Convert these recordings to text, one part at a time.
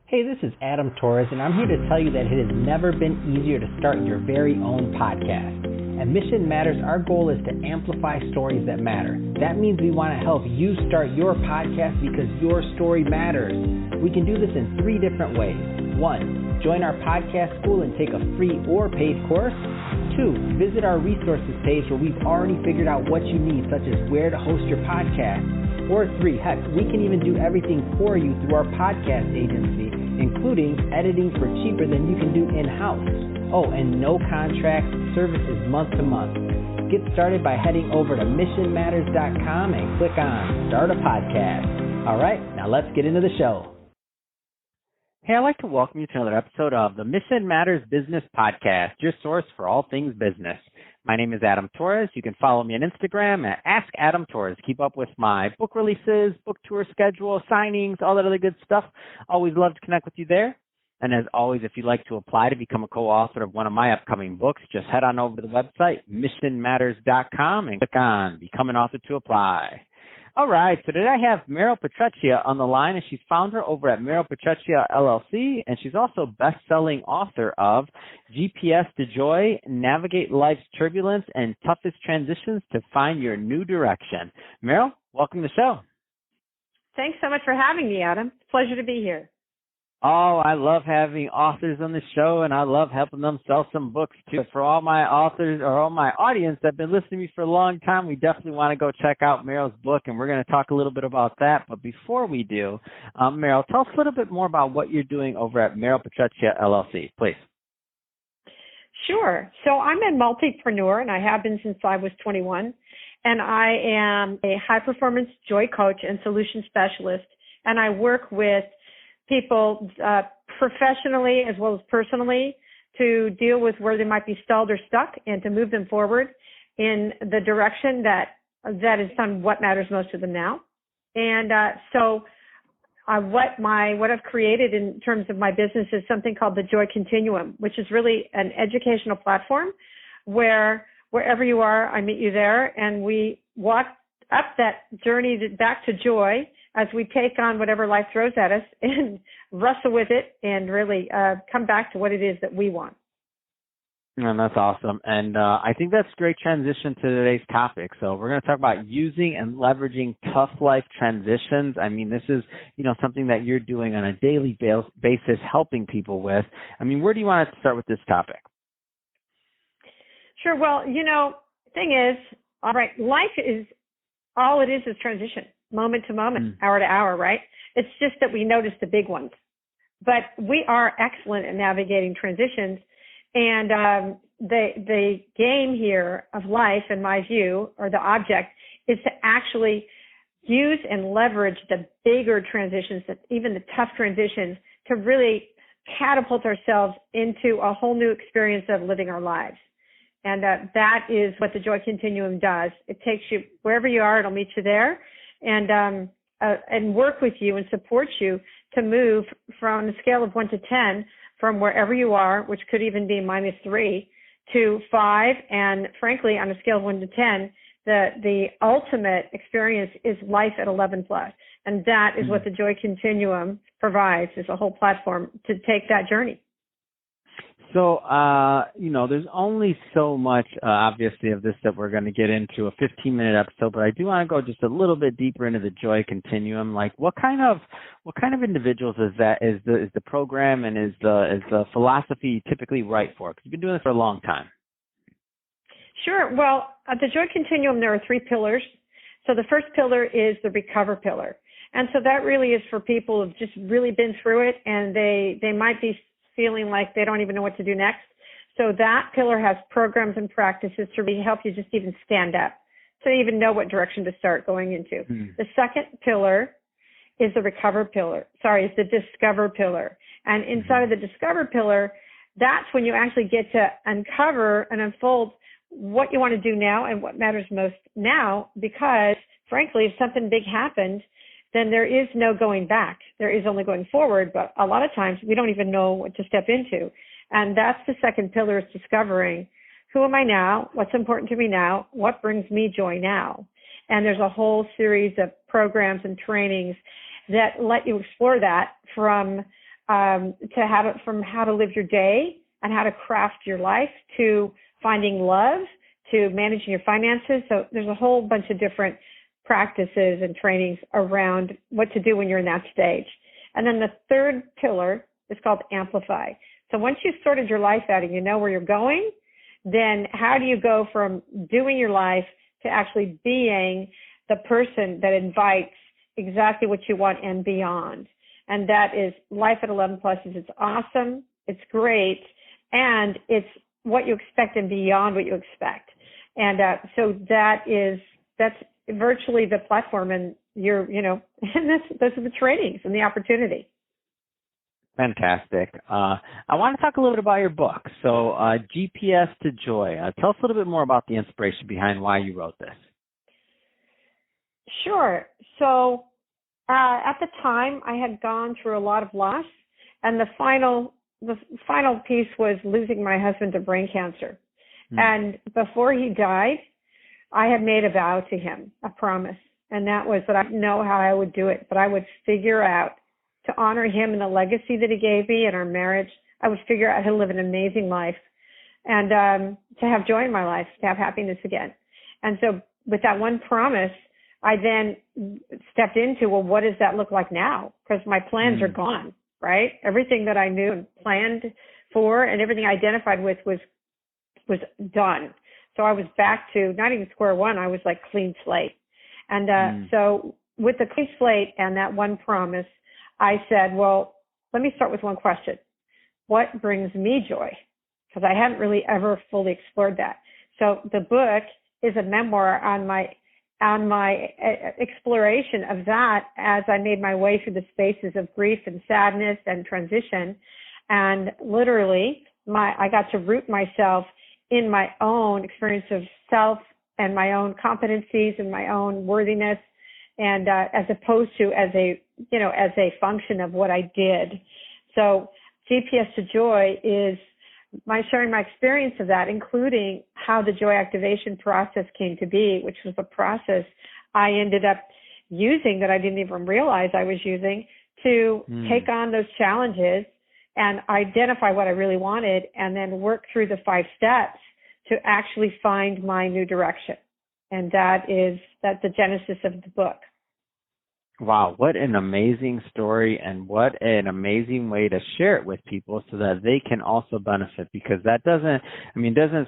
Hey, this is Adam Torres, and I'm here to tell you that it has never been easier to start your very own podcast. At Mission Matters, our goal is to amplify stories that matter. That means we want to help you start your podcast because your story matters. We can do this in 3 different ways. 1, join our podcast school and take a free or paid course. 2, visit our resources page where we've already figured out what you need, such as where to host your podcast. Or 3, heck, we can even do everything for you through our podcast agency, including editing for cheaper than you can do in-house. Oh, and no contract, service is month to month. Get started by heading over to missionmatters.com and click on Start a Podcast. All right, now let's get into the show. Hey, I'd like to welcome you to another episode of the Mission Matters Business Podcast, your source for all things business. My name is Adam Torres. You can follow me on Instagram at @AskAdamTorres. Keep up with my book releases, book tour schedule, signings, all that other good stuff. Always love to connect with you there. And as always, if you'd like to apply to become a co-author of one of my upcoming books, just head on over to the website, missionmatters.com, and click on Become an Author to apply. All right, so today I have Maryl Petreccia on the line, and she's founder over at Maryl Petreccia, LLC, and she's also best-selling author of GPS to Joy, Navigate Life's Turbulence and Toughest Transitions to Find Your New Direction. Maryl, welcome to the show. Thanks so much for having me, Adam. Pleasure to be here. Oh, I love having authors on the show, and I love helping them sell some books, too. For all my authors or all my audience that have been listening to me for a long time, we definitely want to go check out Meryl's book, and we're going to talk a little bit about that. But before we do, Maryl, tell us a little bit more about what you're doing over at Maryl Petreccia, LLC, please. Sure. So I'm a multipreneur, and I have been since I was 21, and I am a high-performance joy coach and solution specialist, and I work with people professionally as well as personally to deal with where they might be stalled or stuck and to move them forward in the direction that is on what matters most to them now. And what I've created in terms of my business is something called the Joy Continuum, which is really an educational platform where wherever you are, I meet you there, and we walk up that journey back to joy as we take on whatever life throws at us and wrestle with it and really come back to what it is that we want. And that's awesome. And I think that's a great transition to today's topic. So we're going to talk about using and leveraging tough life transitions. I mean, this is, something that you're doing on a daily basis, helping people with. I mean, where do you want to start with this topic? Sure. Well, thing is, all right, life is, all it is transition. Moment to moment, hour to hour, right? It's just that we notice the big ones. But we are excellent at navigating transitions. And the game here of life, in my view, or the object, is to actually use and leverage the bigger transitions, even the tough transitions, to really catapult ourselves into a whole new experience of living our lives. And that is what the Joy Continuum does. It takes you wherever you are, it'll meet you there. And work with you and support you to move from a scale of 1 to 10 from wherever you are, which could even be -3 to 5. And frankly, on a scale of 1 to 10, the ultimate experience is life at 11 plus. And that is what the Joy Continuum provides, is a whole platform to take that journey. So, there's only so much, obviously, of this that we're going to get into a 15-minute episode, but I do want to go just a little bit deeper into the Joy Continuum. Like, what kind of individuals is the program and is the philosophy typically right for? Because you've been doing this for a long time. Sure. Well, the Joy Continuum, there are 3 pillars. So the first pillar is the Recover pillar, and so that really is for people who've just really been through it, and they might be feeling like they don't even know what to do next. So that pillar has programs and practices to really help you just even stand up, to even know what direction to start going into. The second pillar is the Recover pillar. It's the Discover pillar. And inside of the Discover pillar, that's when you actually get to uncover and unfold what you want to do now and what matters most now, because frankly, if something big happened, then there is no going back. There is only going forward, but a lot of times we don't even know what to step into. And that's the second pillar, is discovering, who am I now? What's important to me now? What brings me joy now? And there's a whole series of programs and trainings that let you explore that from from how to live your day and how to craft your life to finding love to managing your finances. So there's a whole bunch of different practices and trainings around what to do when you're in that stage. And then the third pillar is called amplify. So once you've sorted your life out and you know where you're going, then how do you go from doing your life to actually being the person that invites exactly what you want and beyond? And that is life at 11 plus. It's awesome, it's great, and it's what you expect and beyond what you expect. And so that's virtually the platform, and and those are the trainings and the opportunity. Fantastic. I want to talk a little bit about your book. So GPS to Joy. Tell us a little bit more about the inspiration behind why you wrote this. Sure. So at the time, I had gone through a lot of loss, and the final piece was losing my husband to brain cancer. And before he died, I had made a vow to him, a promise, and that was that I didn't know how I would do it, but I would figure out to honor him and the legacy that he gave me in our marriage. I would figure out how to live an amazing life and to have joy in my life, to have happiness again. And so with that one promise, I then stepped into, well, what does that look like now? Because my plans are gone, right? Everything that I knew and planned for and everything I identified with was done. So I was back to not even square one. I was like clean slate. And so with the clean slate and that one promise, I said, well, let me start with one question. What brings me joy? Because I hadn't really ever fully explored that. So the book is a memoir on my exploration of that as I made my way through the spaces of grief and sadness and transition. And literally, I got to root myself in my own experience of self and my own competencies and my own worthiness, and as opposed to as a function of what I did. So GPS to Joy is my sharing my experience of that, including how the joy activation process came to be, which was a process I ended up using that I didn't even realize I was using to take on those challenges and identify what I really wanted, and then work through the 5 steps to actually find my new direction. And that's the genesis of the book. Wow, what an amazing story, and what an amazing way to share it with people so that they can also benefit, because that doesn't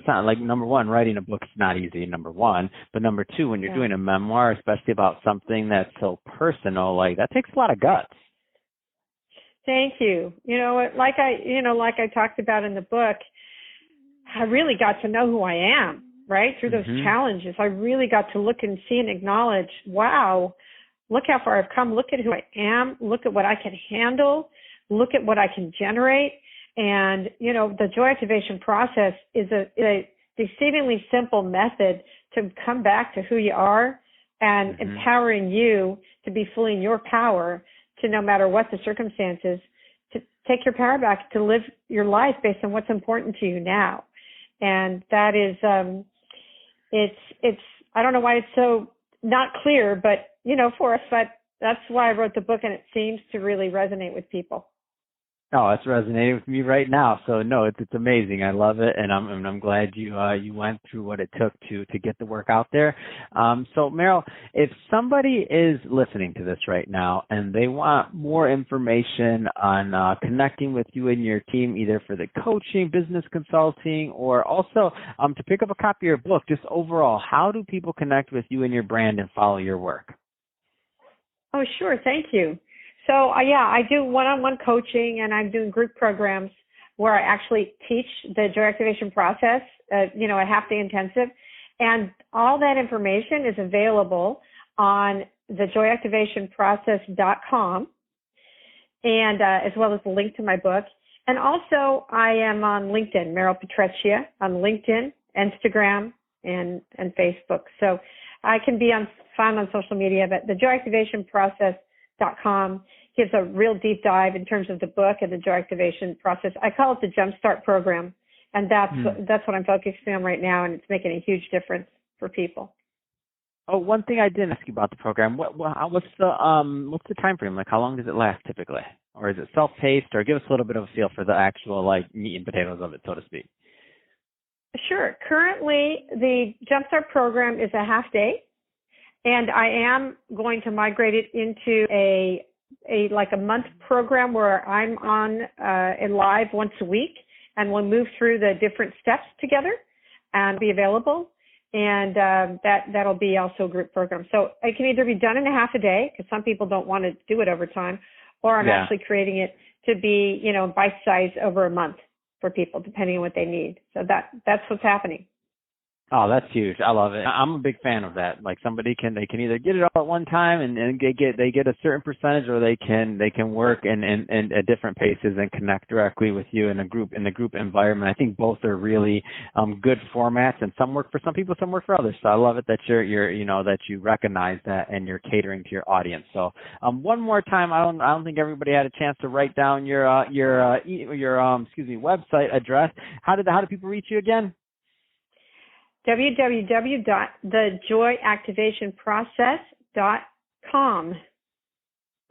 sound like, number one, writing a book is not easy, number one, but number two, when you're doing a memoir, especially about something that's so personal, like that takes a lot of guts. Thank you. Like I talked about in the book, I really got to know who I am, right? Through those challenges. I really got to look and see and acknowledge, wow, look how far I've come. Look at who I am. Look at what I can handle. Look at what I can generate. And, the joy activation process is a exceedingly simple method to come back to who you are and empowering you to be fully in your power, to, no matter what the circumstances, to take your power back, to live your life based on what's important to you now. And that is, it's I don't know why it's so not clear, but, for us, but that's why I wrote the book, and it seems to really resonate with people. Oh, it's resonating with me right now. So no, it's amazing. I love it, and I'm glad you went through what it took to get the work out there. So Maryl, if somebody is listening to this right now and they want more information on connecting with you and your team, either for the coaching, business consulting, or also to pick up a copy of your book, just overall, how do people connect with you and your brand and follow your work? Oh, sure. Thank you. So, I do one-on-one coaching, and I'm doing group programs where I actually teach the joy activation process, a half-day intensive. And all that information is available on thejoyactivationprocess.com, and as well as the link to my book. And also, I am on LinkedIn, Maryl Petreccia, on LinkedIn, Instagram, and Facebook. So I can be found on social media, but thejoyactivationprocess.com gives a real deep dive in terms of the book and the joy activation process. I call it the Jumpstart program, and that's what I'm focusing on right now, and it's making a huge difference for people. Oh, one thing I didn't ask you about the program. What's the time frame? Like, how long does it last typically? or is it self-paced? Or give us a little bit of a feel for the actual like meat and potatoes of it, so to speak. Sure. Currently, the Jumpstart program is a half day, and I am going to migrate it into a month program where I'm on and live once a week, and we'll move through the different steps together and be available. And that'll be also a group program. So it can either be done in a half a day, because some people don't want to do it over time, or I'm actually creating it to be, bite size over a month for people, depending on what they need. So that's what's happening. Oh, that's huge. I love it. I'm a big fan of that. Like they can either get it all at one time and they get a certain percentage, or they can work in at different paces and connect directly with you in the group environment. I think both are really good formats, and some work for some people, some work for others. So I love it that you're that you recognize that and you're catering to your audience. So one more time, I don't think everybody had a chance to write down your website address. How do people reach you again? www.thejoyactivationprocess.com.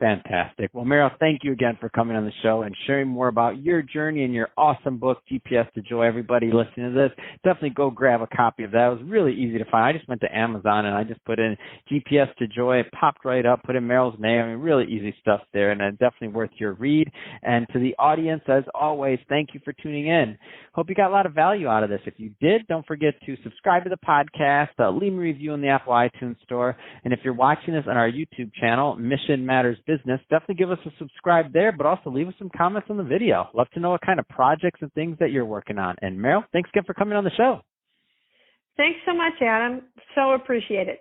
Fantastic. Well, Maryl, thank you again for coming on the show and sharing more about your journey and your awesome book, GPS to Joy. Everybody listening to this, definitely go grab a copy of that. It was really easy to find. I just went to Amazon and I just put in GPS to Joy. It popped right up, put in Meryl's name. I mean, really easy stuff there, and definitely worth your read. And to the audience, as always, thank you for tuning in. Hope you got a lot of value out of this. If you did, don't forget to subscribe to the podcast, leave me a review in the Apple iTunes store. And if you're watching this on our YouTube channel, Mission Matters Business, definitely give us a subscribe there, but also leave us some comments on the video. Love to know what kind of projects and things that you're working on. And Maryl, thanks again for coming on the show. Thanks so much, Adam. So appreciate it.